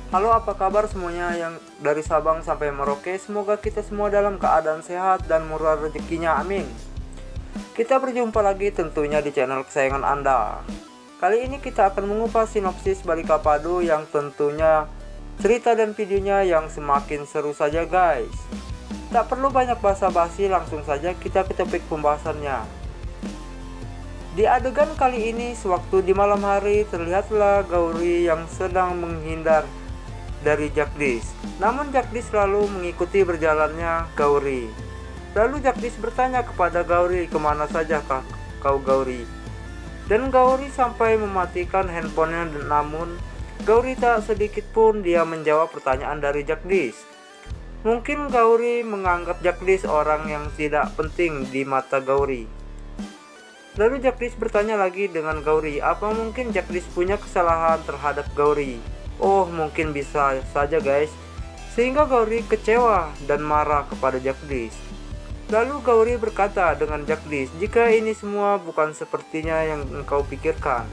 Halo, apa kabar semuanya yang dari Sabang sampai Merauke? Semoga kita semua dalam keadaan sehat dan murah rezekinya, amin. Kita berjumpa lagi tentunya di channel kesayangan Anda. Kali ini kita akan mengupas sinopsis Balikapadu yang tentunya cerita dan videonya yang semakin seru saja guys. Tak perlu banyak basa-basi, langsung saja kita ke topik pembahasannya. Di adegan kali ini, sewaktu di malam hari, terlihatlah Gauri yang sedang menghindar dari Jagdish. Namun Jagdish selalu mengikuti berjalannya Gauri. Lalu Jagdish bertanya kepada Gauri, "Kemana saja kau Gauri?" Dan Gauri sampai mematikan handphonenya, namun Gauri tak sedikit pun dia menjawab pertanyaan dari Jagdish. Mungkin Gauri menganggap Jagdish orang yang tidak penting di mata Gauri. Lalu Jagdish bertanya lagi dengan Gauri, apa mungkin Jagdish punya kesalahan terhadap Gauri? Oh, mungkin bisa saja guys. Sehingga Gauri kecewa dan marah kepada Jagdish. Lalu Gauri berkata dengan Jagdish, "Jika ini semua bukan sepertinya yang engkau pikirkan."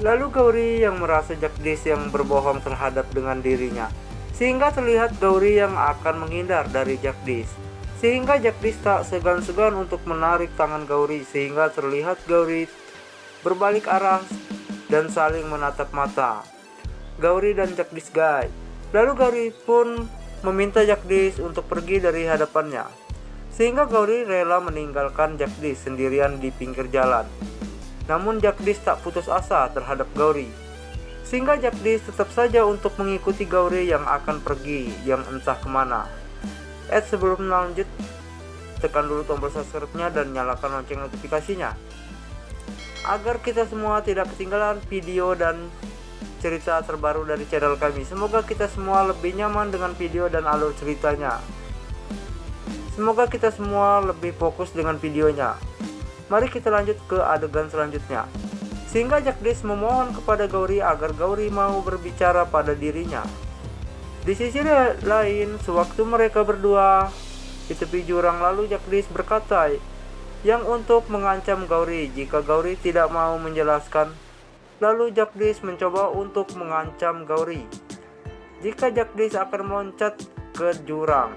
Lalu Gauri yang merasa Jagdish yang berbohong terhadap dengan dirinya. Sehingga terlihat Gauri yang akan menghindar dari Jagdish. Sehingga Jagdish tak segan-segan untuk menarik tangan Gauri. Sehingga terlihat Gauri berbalik arah dan saling menatap mata, Gauri dan Jagdish guys. Lalu Gauri pun meminta Jagdish untuk pergi dari hadapannya. Sehingga Gauri rela meninggalkan Jagdish sendirian di pinggir jalan. Namun Jagdish tak putus asa terhadap Gauri. Sehingga Jagdish tetap saja untuk mengikuti Gauri yang akan pergi yang entah kemana. Sebelum lanjut, tekan dulu tombol subscribe-nya dan nyalakan lonceng notifikasinya, agar kita semua tidak ketinggalan video dan cerita terbaru dari channel kami. Semoga kita semua lebih nyaman dengan video dan alur ceritanya. Semoga kita semua lebih fokus dengan videonya. Mari kita lanjut ke adegan selanjutnya. Sehingga Jagdish memohon kepada Gauri agar Gauri mau berbicara pada dirinya. Di sisi lain, sewaktu mereka berdua di tepi jurang, lalu Jagdish berkata yang untuk mengancam Gauri jika Gauri tidak mau menjelaskan. Lalu Jagdish mencoba untuk mengancam Gauri jika Jagdish akan meloncat ke jurang.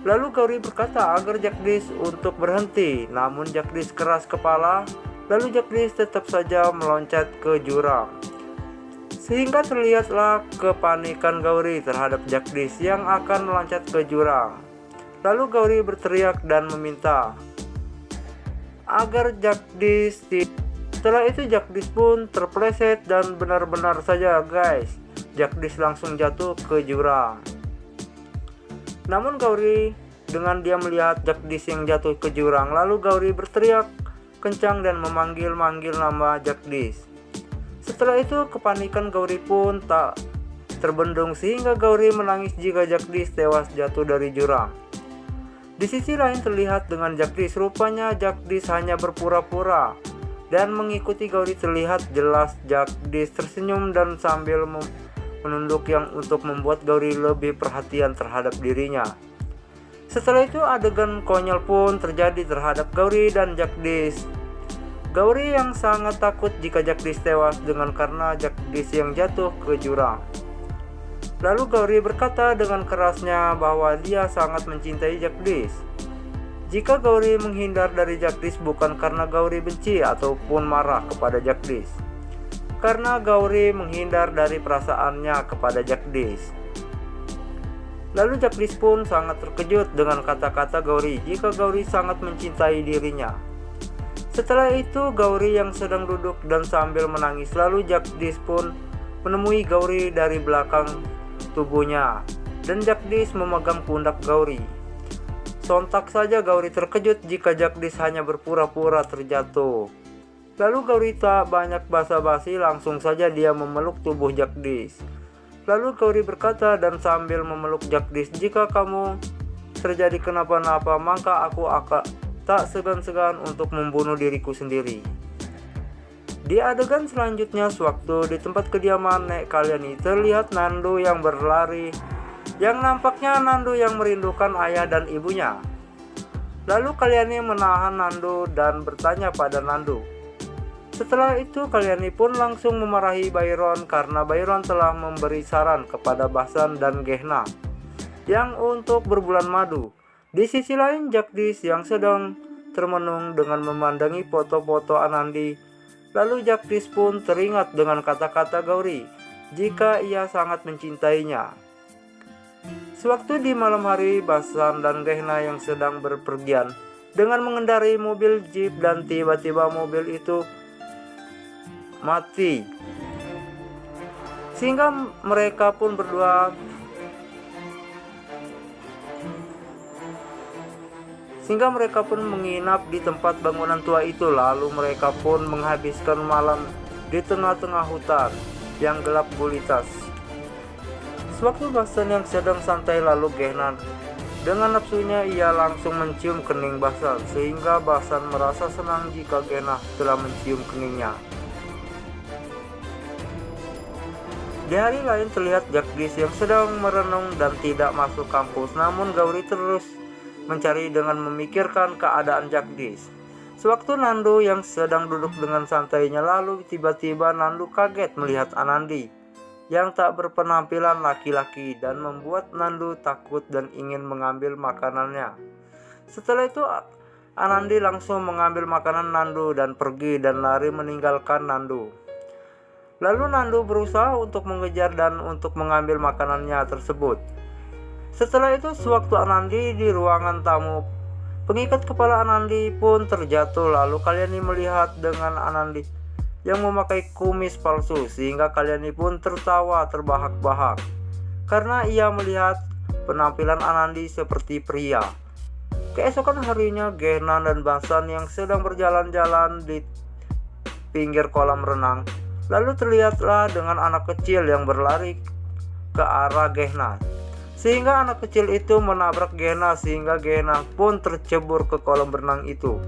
Lalu Gauri berkata agar Jagdish untuk berhenti, namun Jagdish keras kepala. Lalu Jagdish tetap saja meloncat ke jurang. Sehingga terlihatlah kepanikan Gauri terhadap Jagdish yang akan meloncat ke jurang. Lalu Gauri berteriak dan meminta agar Jagdish. Setelah itu Jagdish pun terpleset dan benar-benar saja guys, Jagdish langsung jatuh ke jurang. Namun Gauri dengan dia melihat Jagdish yang jatuh ke jurang, lalu Gauri berteriak kencang dan memanggil-manggil nama Jagdish. Setelah itu kepanikan Gauri pun tak terbendung sehingga Gauri menangis jika Jagdish tewas jatuh dari jurang. Di sisi lain terlihat dengan Jagdish, rupanya Jagdish hanya berpura-pura dan mengikuti Gauri. Terlihat jelas Jagdish tersenyum dan sambil menunduk yang untuk membuat Gauri lebih perhatian terhadap dirinya. Setelah itu adegan konyol pun terjadi terhadap Gauri dan Jagdish. Gauri yang sangat takut jika Jagdish tewas dengan karena Jagdish yang jatuh ke jurang. Lalu Gauri berkata dengan kerasnya bahwa dia sangat mencintai Jagdish. Jika Gauri menghindar dari Jagdish bukan karena Gauri benci ataupun marah kepada Jagdish, karena Gauri menghindar dari perasaannya kepada Jagdish. Lalu Jagdish pun sangat terkejut dengan kata-kata Gauri jika Gauri sangat mencintai dirinya. Setelah itu Gauri yang sedang duduk dan sambil menangis, lalu Jagdish pun menemui Gauri dari belakang tubuhnya dan Jagdish memegang pundak Gauri. Sontak saja Gauri terkejut jika Jagdish hanya berpura-pura terjatuh. Lalu Gauri tak banyak basa-basi, langsung saja dia memeluk tubuh Jagdish. Lalu Gauri berkata dan sambil memeluk Jagdish, "Jika kamu terjadi kenapa-napa, maka aku akan tak segan-segan untuk membunuh diriku sendiri." Di adegan selanjutnya, sewaktu di tempat kediaman Nek Kalyani, terlihat Nandu yang berlari, yang nampaknya Nandu yang merindukan ayah dan ibunya. Lalu Kalyani menahan Nandu dan bertanya pada Nandu, Setelah itu Kalyani pun langsung memarahi Byron karena Byron telah memberi saran kepada Basan dan Gehna yang untuk berbulan madu. Di sisi lain Jagdish yang sedang termenung dengan memandangi foto-foto Anandi. Lalu Jagdish pun teringat dengan kata-kata Gauri jika ia sangat mencintainya. Sewaktu di malam hari Basan dan Gehna yang sedang berpergian dengan mengendarai mobil jeep dan tiba-tiba mobil itu mati, sehingga mereka pun menginap di tempat bangunan tua itu. Lalu mereka pun menghabiskan malam di tengah-tengah hutan yang gelap gulita. Sewaktu Basan yang sedang santai, lalu Gehna dengan nafsunya ia langsung mencium kening Basan, sehingga Basan merasa senang jika Gehna telah mencium keningnya. Di hari lain terlihat Jagdish yang sedang merenung dan tidak masuk kampus, namun Gauri terus mencari dengan memikirkan keadaan Jagdish. Sewaktu Nandu yang sedang duduk dengan santainya, lalu tiba-tiba Nandu kaget melihat Anandi yang tak berpenampilan laki-laki dan membuat Nandu takut dan ingin mengambil makanannya. Setelah itu Anandi langsung mengambil makanan Nandu dan pergi dan lari meninggalkan Nandu. Lalu Nandu berusaha untuk mengejar dan untuk mengambil makanannya tersebut. Setelah itu sewaktu Anandi di ruangan tamu, pengikat kepala Anandi pun terjatuh. Lalu Kalyani melihat dengan Anandi yang memakai kumis palsu, sehingga Kalyani pun tertawa terbahak-bahak karena ia melihat penampilan Anandi seperti pria. Keesokan harinya Gehna dan Basan yang sedang berjalan-jalan di pinggir kolam renang. Lalu terlihatlah dengan anak kecil yang berlari ke arah Gehna, sehingga anak kecil itu menabrak Gehna sehingga Gehna pun tercebur ke kolam renang itu.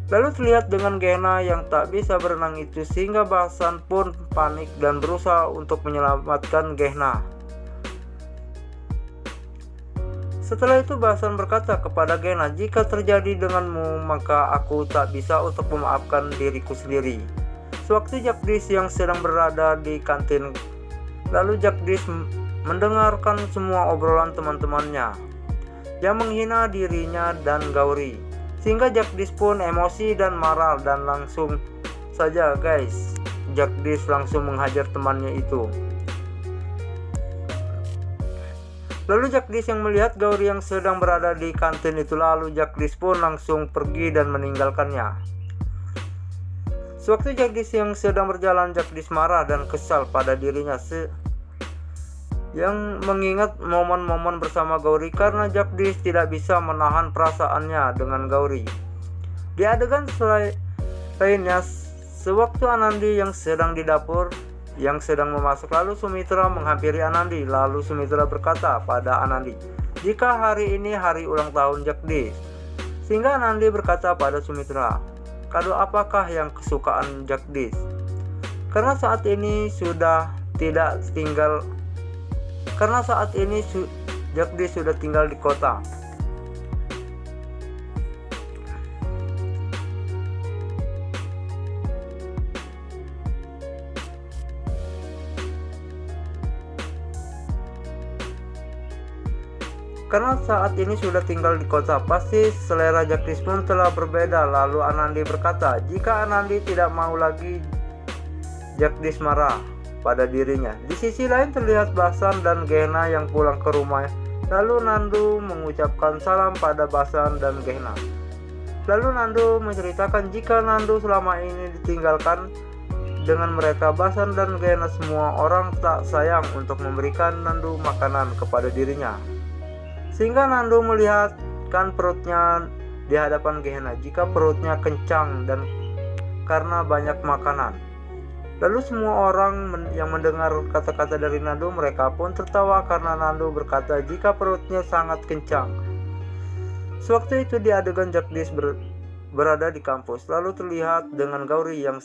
Lalu terlihat dengan Gehna yang tak bisa berenang itu, sehingga Basan pun panik dan berusaha untuk menyelamatkan Gehna. Setelah itu Basan berkata kepada Gehna, "Jika terjadi denganmu, maka aku tak bisa untuk memaafkan diriku sendiri." Sewaktu Jagdish yang sedang berada di kantin, lalu Jagdish mendengarkan semua obrolan teman-temannya yang menghina dirinya dan Gauri, sehingga Jagdish pun emosi dan marah dan langsung saja Jagdish langsung menghajar temannya itu. Lalu Jagdish yang melihat Gauri yang sedang berada di kantin itu, lalu Jagdish pun langsung pergi dan meninggalkannya. Sewaktu Jagdish yang sedang berjalan, Jagdish marah dan kesal pada dirinya yang mengingat momen-momen bersama Gauri karena Jagdish tidak bisa menahan perasaannya dengan Gauri. Di adegan lainnya, sewaktu Anandi yang sedang di dapur yang sedang memasak, lalu Sumitra menghampiri Anandi. Lalu Sumitra berkata pada Anandi jika hari ini hari ulang tahun Jagdish, sehingga Anandi berkata pada Sumitra, "Kado apakah yang kesukaan Jagdish? Karena saat ini Jagdish sudah tinggal di kota." Karena saat ini sudah tinggal di kota, pasti selera Jagdish pun telah berbeda. Lalu Anandi berkata, jika Anandi tidak mau lagi, Jagdish marah pada dirinya. Di sisi lain terlihat Basan dan Gehna yang pulang ke rumah. Lalu Nandu mengucapkan salam pada Basan dan Gehna. Lalu Nandu menceritakan jika Nandu selama ini ditinggalkan dengan mereka. Basan dan Gehna semua orang tak sayang untuk memberikan Nandu makanan kepada dirinya, sehingga Nandu melihatkan perutnya di hadapan Gehna jika perutnya kencang dan karena banyak makanan. Lalu semua orang yang mendengar kata-kata dari Nandu, mereka pun tertawa karena Nandu berkata jika perutnya sangat kencang. Sewaktu itu di adegan Jagdish berada di kampus, lalu terlihat dengan Gauri yang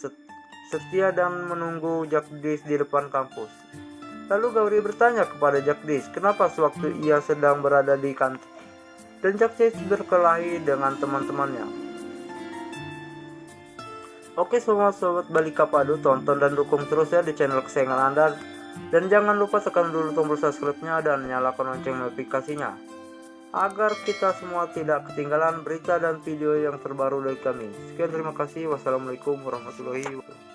setia dan menunggu Jagdish di depan kampus. Lalu Gauri bertanya kepada Jagdish kenapa sewaktu ia sedang berada di kantin, dan Jagdish berkelahi dengan teman-temannya. Oke semua sobat Balika Padu, tonton dan dukung terus ya di channel kesayangan Anda. Dan jangan lupa tekan dulu tombol subscribe-nya dan nyalakan lonceng notifikasinya, agar kita semua tidak ketinggalan berita dan video yang terbaru dari kami. Sekian, terima kasih. Wassalamualaikum warahmatullahi wabarakatuh.